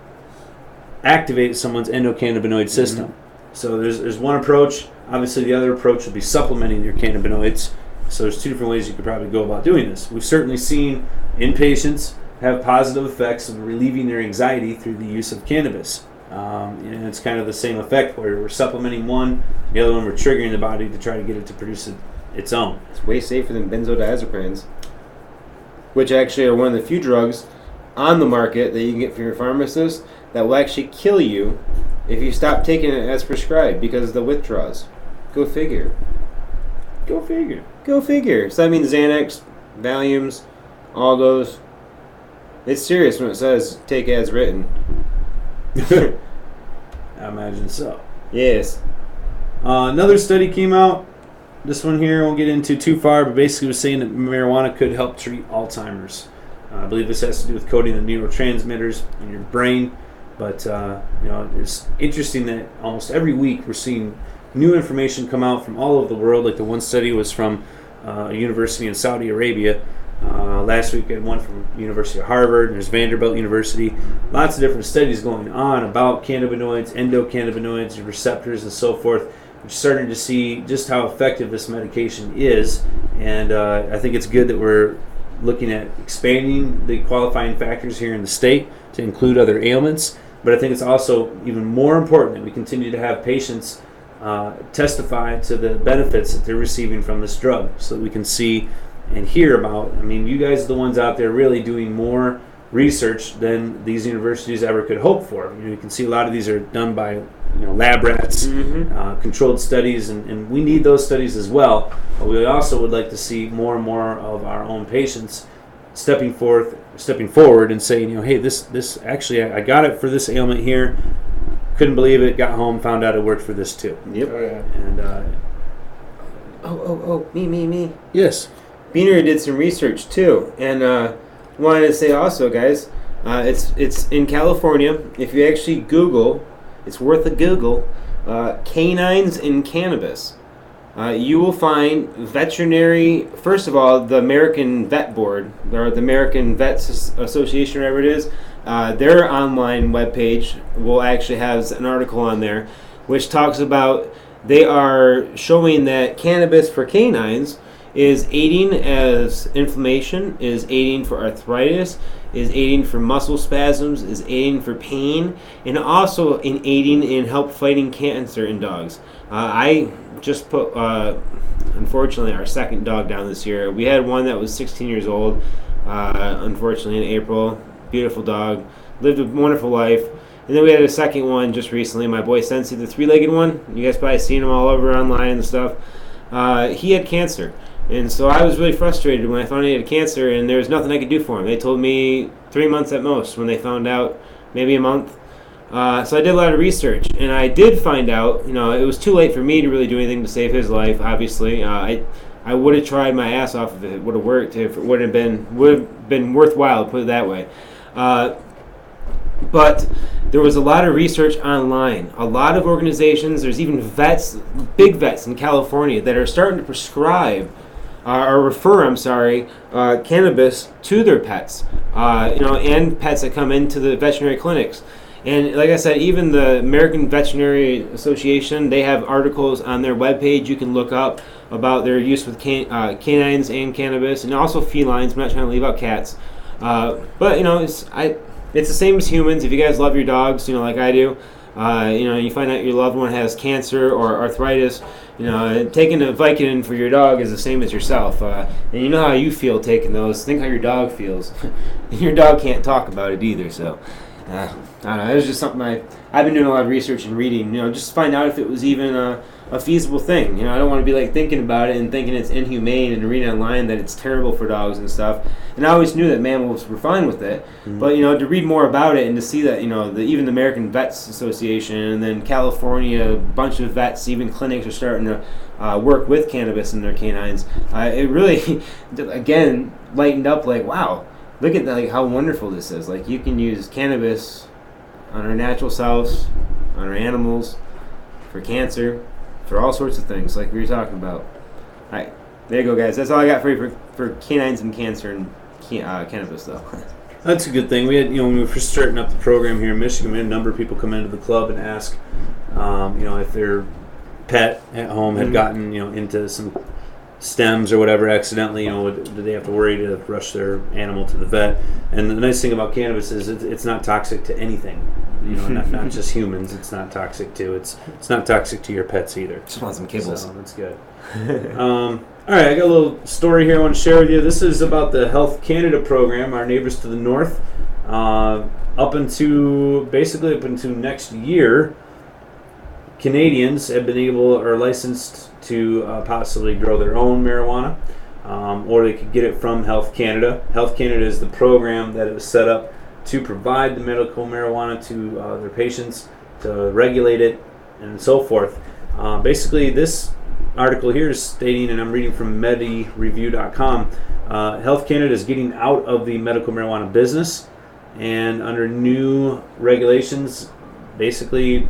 activate someone's endocannabinoid system. So there's one approach. Obviously, the other approach would be supplementing your cannabinoids. So there's two different ways you could probably go about doing this. We've certainly seen in patients have positive effects of relieving their anxiety through the use of cannabis. And it's kind of the same effect where we're supplementing one, the other one we're triggering the body to try to get it to produce its own. It's way safer than benzodiazepines, which actually are one of the few drugs on the market that you can get from your pharmacist that will actually kill you if you stop taking it as prescribed because of the withdrawals. Go figure. Go figure. Go figure. So that means Xanax, Valiums, all those. It's serious when it says take as written. I imagine so. Yes. Another study came out. This one here I won't get into too far, but basically was saying that marijuana could help treat Alzheimer's. I believe this has to do with coding the neurotransmitters in your brain. But it's interesting that almost every week we're seeing new information come out from all over the world. Like the one study was from a university in Saudi Arabia. Last week I had one from University of Harvard, and there's Vanderbilt University. Lots of different studies going on about cannabinoids, endocannabinoids, receptors, and so forth. We're starting to see just how effective this medication is, and I think it's good that we're looking at expanding the qualifying factors here in the state to include other ailments. But I think it's also even more important that we continue to have patients testify to the benefits that they're receiving from this drug so that we can see and hear about. I mean, you guys are the ones out there really doing more research than these universities ever could hope for. You can see a lot of these are done by lab rats, controlled studies, and we need those studies as well. But we also would like to see more and more of our own patients stepping forward and saying, hey, this actually I got it for this ailment here. Couldn't believe it. Got home, found out it worked for this too. Yep. Oh, yeah. And me. Yes. Beaner did some research too, and wanted to say also, guys, it's in California. If you actually Google, it's worth a Google, canines in cannabis. You will find veterinary. First of all, the American Vet Board, or the American Vets Association, whatever it is, their online webpage will actually have an article on there, which talks about they are showing that cannabis for canines is aiding as inflammation, is aiding for arthritis, is aiding for muscle spasms, is aiding for pain, and also in aiding in help fighting cancer in dogs. I just put, unfortunately, our second dog down this year. We had one that was 16 years old, unfortunately, in April. Beautiful dog. Lived a wonderful life. And then we had a second one just recently. My boy Sensei, the three-legged one. You guys probably seen him all over online and stuff. He had cancer. And so I was really frustrated when I found out he had cancer, and there was nothing I could do for him. They told me 3 months at most when they found out, maybe a month. So I did a lot of research, and I did find out, it was too late for me to really do anything to save his life, obviously. I would have tried my ass off if it would have worked, if it would have been worthwhile, put it that way. But there was a lot of research online. A lot of organizations, there's even vets, big vets in California that are starting to prescribe or refer, cannabis to their pets, and pets that come into the veterinary clinics. And like I said, even the American Veterinary Association, they have articles on their webpage you can look up about their use with canines and cannabis, and also felines. I'm not trying to leave out cats. But, it's the same as humans. If you guys love your dogs, like I do, you find out your loved one has cancer or arthritis, taking a Vicodin for your dog is the same as yourself. And you know how you feel taking those. Think how your dog feels. And your dog can't talk about it either, so... I don't know. It was just something I've been doing a lot of research and reading, just to find out if it was even a feasible thing. I don't want to be thinking about it and thinking it's inhumane and reading online that it's terrible for dogs and stuff. And I always knew that mammals were fine with it, but to read more about it and to see that even the American Vets Association and then California, a bunch of vets, even clinics are starting to work with cannabis in their canines. It really, again, lightened up. Wow. Look at that, how wonderful this is. You can use cannabis on our natural selves, on our animals, for cancer, for all sorts of things, like we were talking about. All right, there you go, guys. That's all I got for you for canines and cancer and cannabis, though. That's a good thing. We had, when we were first starting up the program here in Michigan, we had a number of people come into the club and ask, if their pet at home had gotten, into some stems or whatever accidentally, do they have to worry to rush their animal to the vet? And the nice thing about cannabis is it's not toxic to anything, not just humans. It's not toxic to it's not toxic to your pets either. Just want some kibbles. So that's good. All right, I got a little story here I want to share with you. This is about the Health Canada program, our neighbors to the north. Up into next year, Canadians have been able or licensed to possibly grow their own marijuana, or they could get it from Health Canada. Health Canada is the program that is set up to provide the medical marijuana to their patients, to regulate it, and so forth. Basically, this article here is stating, and I'm reading from MediReview.com, Health Canada is getting out of the medical marijuana business, and under new regulations, basically,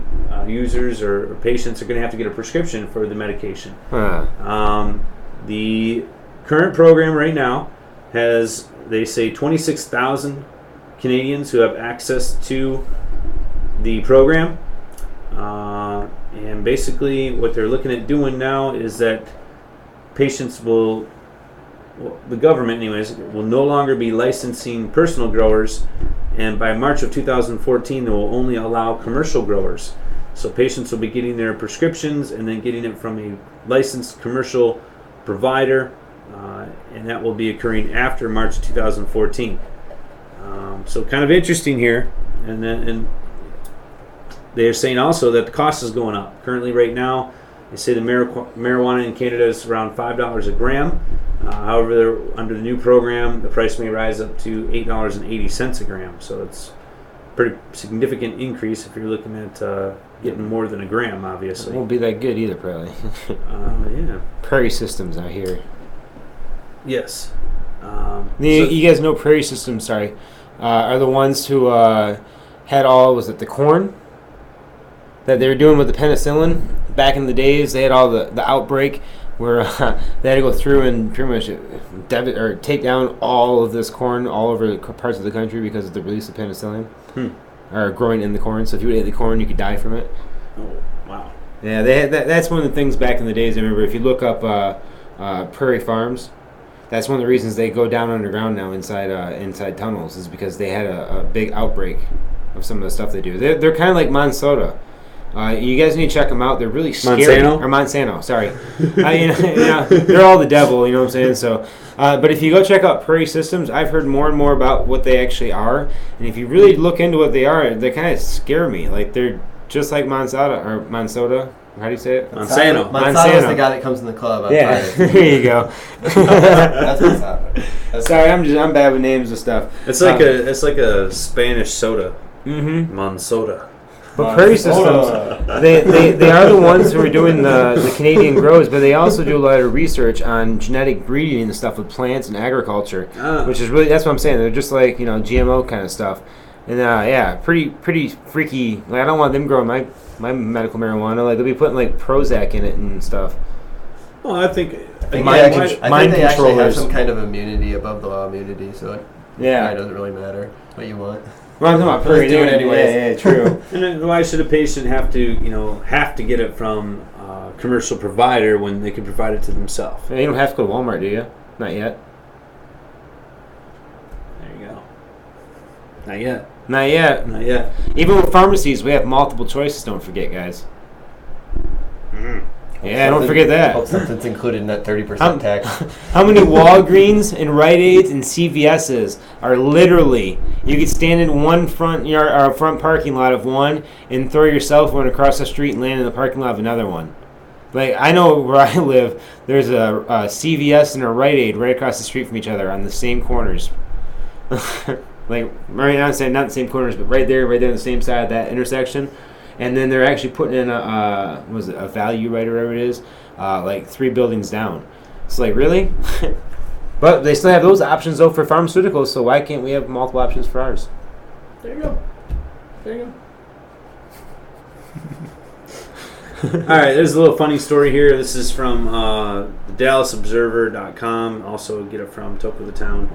users or patients are going to have to get a prescription for the medication. The current program right now has, they say, 26,000 Canadians who have access to the program. And basically what they're looking at doing now is that patients the government anyways, will no longer be licensing personal growers, and by March of 2014 they will only allow commercial growers. So patients will be getting their prescriptions and then getting it from a licensed commercial provider, and that will be occurring after March 2014. So kind of interesting here, and they are saying also that the cost is going up. Currently, right now, they say the marijuana in Canada is around $5 a gram. However, under the new program, the price may rise up to $8.80 a gram. So it's a pretty significant increase if you're looking at getting more than a gram, obviously. It won't be that good either, probably. Yeah. Prairie Systems out here. Yes. You guys know Prairie Systems, are the ones who had was it the corn that they were doing with the penicillin back in the days? They had all the outbreak where they had to go through and pretty much take down all of this corn all over the parts of the country because of the release of penicillin, or growing in the corn. So if you would eat the corn, you could die from it. Oh, wow. Yeah, they had that's one of the things back in the days. I remember if you look up Prairie Farms, that's one of the reasons they go down underground now inside tunnels, is because they had a big outbreak of some of the stuff they do. They're kind of like Monsanto. You guys need to check them out. They're really scary. Monsanto, sorry. They're all the devil, you know what I'm saying? So, but if you go check out Prairie Systems, I've heard more and more about what they actually are. And if you really look into what they are, they kind of scare me. Like, they're just like Monsoda. How do you say it? Monsanto. Monsanto's the guy that comes in the club. On Yeah, Friday. there you go. That's what's happening. Sorry, I'm bad with names and stuff. It's like a Spanish soda. Mm-hmm. Monsoda. But Prairie Systems, they are the ones who are doing the Canadian grows, but they also do a lot of research on genetic breeding and stuff with plants and agriculture, which is really, that's what I'm saying. They're just like, GMO kind of stuff. And pretty freaky. Like, I don't want them growing my medical marijuana. Like, they'll be putting like Prozac in it and stuff. Well, I think they mind actually have controllers. some kind of immunity, above the law immunity, so it doesn't really matter what you want. Well, I'm talking about Prairie do it anyways. Yeah, true. And then why should a patient have to get it from a commercial provider when they can provide it to themselves? You don't have to go to Walmart, do you? Not yet. There you go. Not yet. Not yet. Not yet. Even with pharmacies, we have multiple choices. Don't forget, guys. Yeah, don't forget that. Hope something's included in that 30% tax. How many Walgreens and Rite Aids and CVS's are literally, you could stand in one front parking lot of one and throw your cell phone across the street and land in the parking lot of another one. Like, I know where I live, there's a CVS and a Rite Aid right across the street from each other on the same corners. Like, right now, not the same corners, but right there on the same side of that intersection. And then they're actually putting in a value right or whatever it is, like 3 buildings down. It's like, really? But they still have those options, though, for pharmaceuticals, so why can't we have multiple options for ours? There you go. All right, there's a little funny story here. This is from the DallasObserver.com. Also get it from Talk of the Town.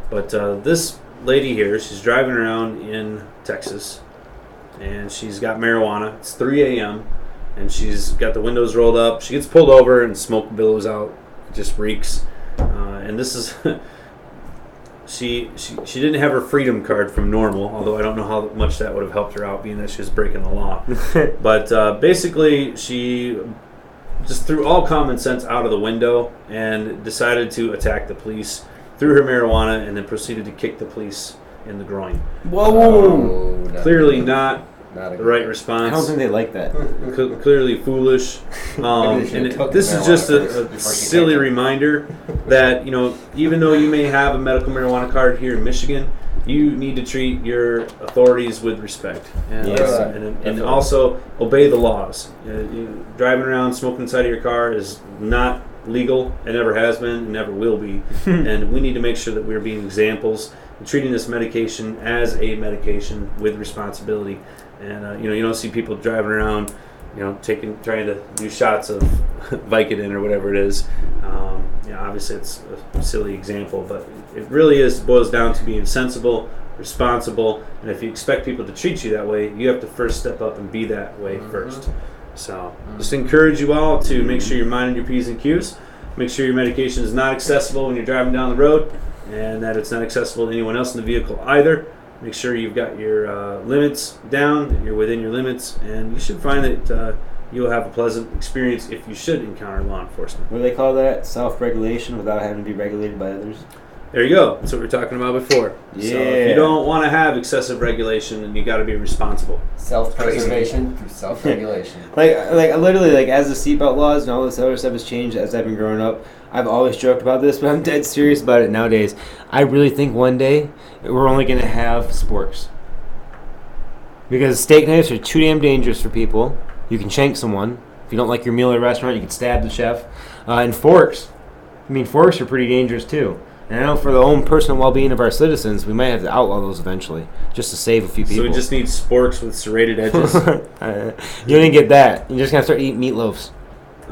But this lady here, she's driving around in Texas, and she's got marijuana. It's 3 a.m., and she's got the windows rolled up. She gets pulled over, and smoke billows out. It just reeks. And this is... She didn't have her freedom card from normal, although I don't know how much that would have helped her out, being that she was breaking the law. But basically, she just threw all common sense out of the window and decided to attack the police, threw her marijuana, and then proceeded to kick the police in the groin. Whoa! Clearly not Not the right response. I don't think they like that. Clearly foolish. This is just a silly reminder that, even though you may have a medical marijuana card here in Michigan, you need to treat your authorities with respect. And also obey the laws. Driving around smoking inside of your car is not legal. It never has been. It never will be. And we need to make sure that we're being examples and treating this medication as a medication with responsibility. And you don't see people driving around, trying to do shots of Vicodin or whatever it is. Obviously it's a silly example, but it really boils down to being sensible, responsible, and if you expect people to treat you that way, you have to first step up and be that way first. So just encourage you all to make sure you're minding your P's and Q's. Make sure your medication is not accessible when you're driving down the road, and that it's not accessible to anyone else in the vehicle either. Make sure you've got your limits down, that you're within your limits, and you should find that you'll have a pleasant experience if you should encounter law enforcement. What do they call that? Self-regulation without having to be regulated by others? There you go. That's what we were talking about before. Yeah. So if you don't want to have excessive regulation, then you got to be responsible. Self-preservation through self-regulation. like literally, as the seatbelt laws and all this other stuff has changed as I've been growing up, I've always joked about this, but I'm dead serious about it nowadays. I really think one day we're only going to have sporks. Because steak knives are too damn dangerous for people. You can shank someone. If you don't like your meal at a restaurant, you can stab the chef. And forks. Forks are pretty dangerous too. And I know for the own personal well-being of our citizens, we might have to outlaw those eventually, just to save a few people. So we just need sporks with serrated edges? You didn't get that. You're just going to start eating meatloafs.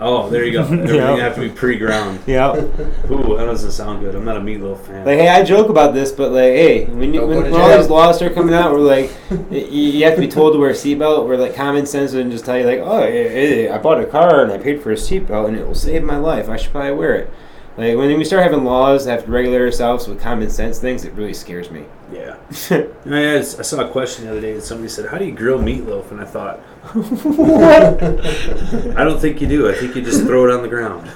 Oh, there you go. Everything have to be pre-ground. Yeah. Ooh, that doesn't sound good. I'm not a meatloaf fan. Like, hey, I joke about this, but like, hey, when all these laws start coming out, we're like, you have to be told to wear a seatbelt. We're like, common sense would just tell you like, oh, hey, I bought a car and I paid for a seatbelt and it will save my life. I should probably wear it. Like, when we start having laws that have to regulate ourselves with common sense things, it really scares me. Yeah. I saw a question the other day that somebody said, how do you grill meatloaf? And I thought, what? I don't think you do. I think you just throw it on the ground.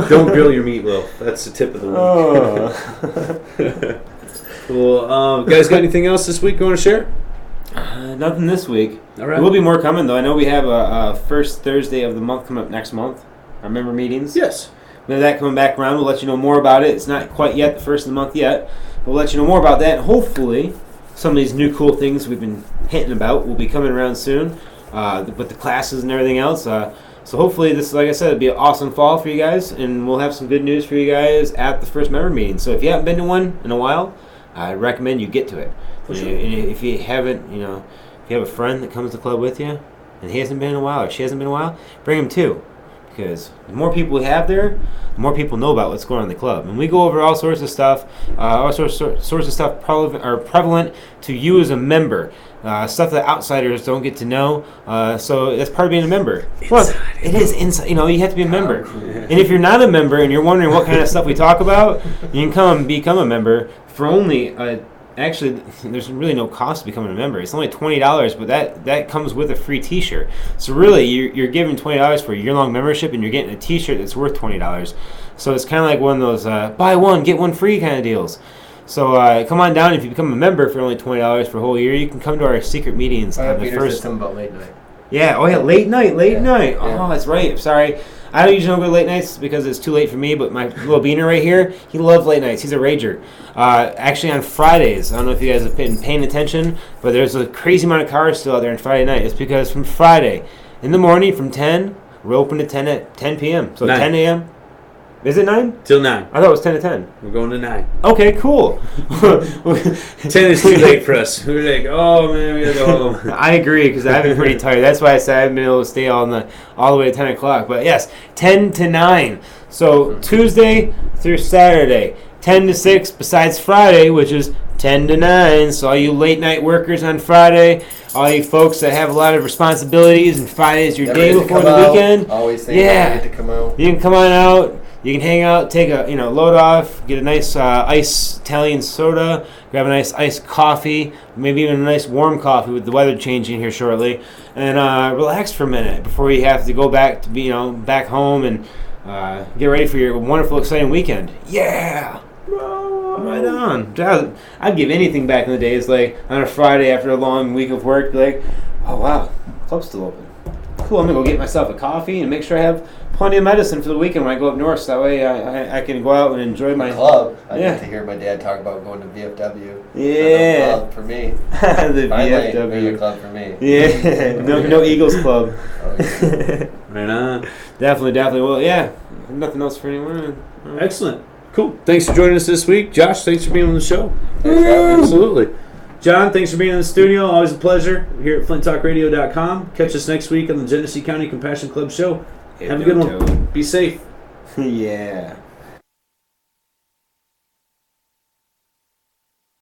Don't grill your meatloaf. That's the tip of the week. Cool. Guys got anything else this week you want to share? Nothing this week. All right. There will be more coming, though. I know we have a first Thursday of the month coming up next month. Our member meetings. Yes. With that coming back around, we'll let you know more about it. It's not quite yet the first of the month yet. We'll let you know more about that. And hopefully, some of these new cool things we've been hinting about will be coming around soon with the classes and everything else. So hopefully this, like I said, it'll be an awesome fall for you guys, and we'll have some good news for you guys at the first member meeting. So if you haven't been to one in a while, I recommend you get to it. Sure. And if you haven't, if you have a friend that comes to the club with you, and he hasn't been in a while or she hasn't been in a while, bring him too. Because the more people we have there, the more people know about what's going on in the club. And we go over all sorts of stuff, sorts of stuff prevalent to you as a member. Stuff that outsiders don't get to know. So that's part of being a member. Well, it is inside. You have to be a member. And if you're not a member and you're wondering what kind of stuff we talk about, you can come and become a member for only actually, there's really no cost to becoming a member. It's only $20, but that comes with a free T-shirt. So really, you're giving $20 for a year-long membership, and you're getting a T-shirt that's worth $20. So it's kind of like one of those buy one, get one free kind of deals. So come on down. If you become a member for only $20 for a whole year, you can come to our secret meetings. Peter said something about late night. Yeah, late night. Yeah. Oh, that's right. Sorry. I don't usually go to late nights because it's too late for me, but my little beaner right here, he loves late nights. He's a rager. Actually, on Fridays, I don't know if you guys have been paying attention, but there's a crazy amount of cars still out there on Friday night. It's because from Friday in the morning from 10, we're open to 10 p.m. So 9. 10 a.m. Is it 9? Till 9. I thought it was 10 to 10. We're going to 9. Okay, cool. 10 is too late for us. We're like, oh man, we gotta go home. I agree, because I've been pretty tired. That's why I said I haven't been able to stay all the way to 10 o'clock. But yes, 10 to 9. So Tuesday through Saturday, 10 to 6, besides Friday, which is 10 to 9. So all you late night workers on Friday, all you folks that have a lot of responsibilities, and Friday is your day before the weekend. Always think get to come out. You can come on out. You can hang out, take a load off, get a nice ice Italian soda, grab a nice iced coffee, maybe even a nice warm coffee with the weather changing here shortly, and relax for a minute before you have to go back to back home and get ready for your wonderful, exciting weekend. Yeah. Right on. I'd give anything back in the days, like on a Friday after a long week of work, like, oh wow, club's still open. Cool, I'm going to go get myself a coffee and make sure I have plenty of medicine for the weekend when I go up north, so that way I can go out and enjoy my club. I get to hear my dad talk about going to VFW. Yeah. Club for me. The Finally, VFW. a club for me. Yeah. No Eagles club. Oh, yeah. Right on. Definitely. Well, yeah. Nothing else for anyone. Right. Excellent. Cool. Thanks for joining us this week. Josh, thanks for being on the show. Thanks for having me. Absolutely. John, thanks for being in the studio. Always a pleasure. Here at FlintTalkRadio.com. Catch us next week on the Genesee County Compassion Club show. Have a good one. Be safe. Yeah.